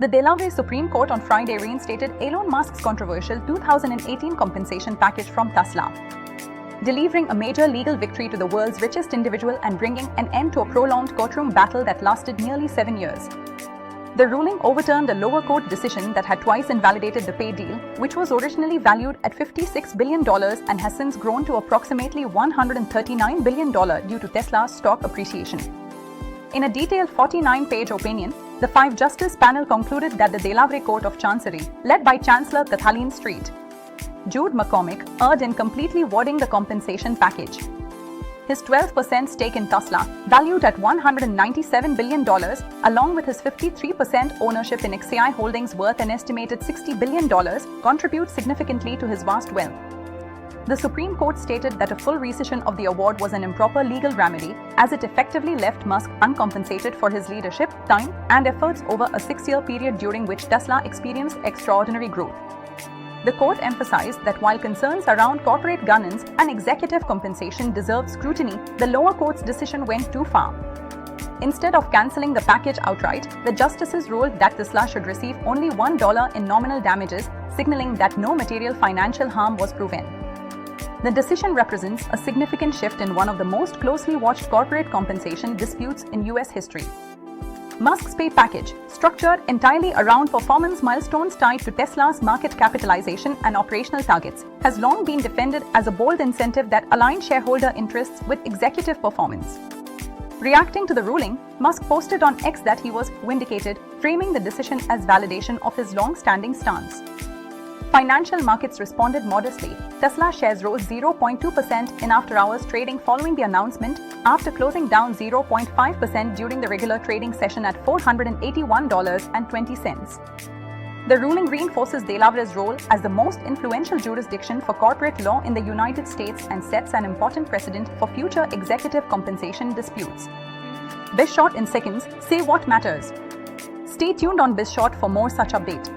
The Delaware Supreme Court on Friday reinstated Elon Musk's controversial 2018 compensation package from Tesla, delivering a major legal victory to the world's richest individual and bringing an end to a prolonged courtroom battle that lasted nearly 7 years. The ruling overturned a lower court decision that had twice invalidated the pay deal, which was originally valued at $56 billion and has since grown to approximately $139 billion due to Tesla's stock appreciation. In a detailed 49-page opinion, the 5-justice panel concluded that the Delaware Court of Chancery, led by Chancellor Kathleen Street, Jude McCormick, erred in completely voiding the compensation package. His 12% stake in Tesla, valued at $197 billion, along with his 53% ownership in XAI Holdings worth an estimated $60 billion, contribute significantly to his vast wealth. The Supreme Court stated that a full rescission of the award was an improper legal remedy, as it effectively left Musk uncompensated for his leadership, time, and efforts over a 6-year period during which Tesla experienced extraordinary growth. The court emphasized that while concerns around corporate governance and executive compensation deserved scrutiny, the lower court's decision went too far. Instead of canceling the package outright, the justices ruled that Tesla should receive only $1 in nominal damages, signaling that no material financial harm was proven. The decision represents a significant shift in one of the most closely watched corporate compensation disputes in U.S. history. Musk's pay package, structured entirely around performance milestones tied to Tesla's market capitalization and operational targets, has long been defended as a bold incentive that aligns shareholder interests with executive performance. Reacting to the ruling, Musk posted on X that he was vindicated, framing the decision as validation of his long-standing stance. Financial markets responded modestly. Tesla shares rose 0.2% in after-hours trading following the announcement, after closing down 0.5% during the regular trading session at $481.20. The ruling reinforces Delaware's role as the most influential jurisdiction for corporate law in the United States and sets an important precedent for future executive compensation disputes. BizShort in seconds, say what matters. Stay tuned on BizShort for more such updates.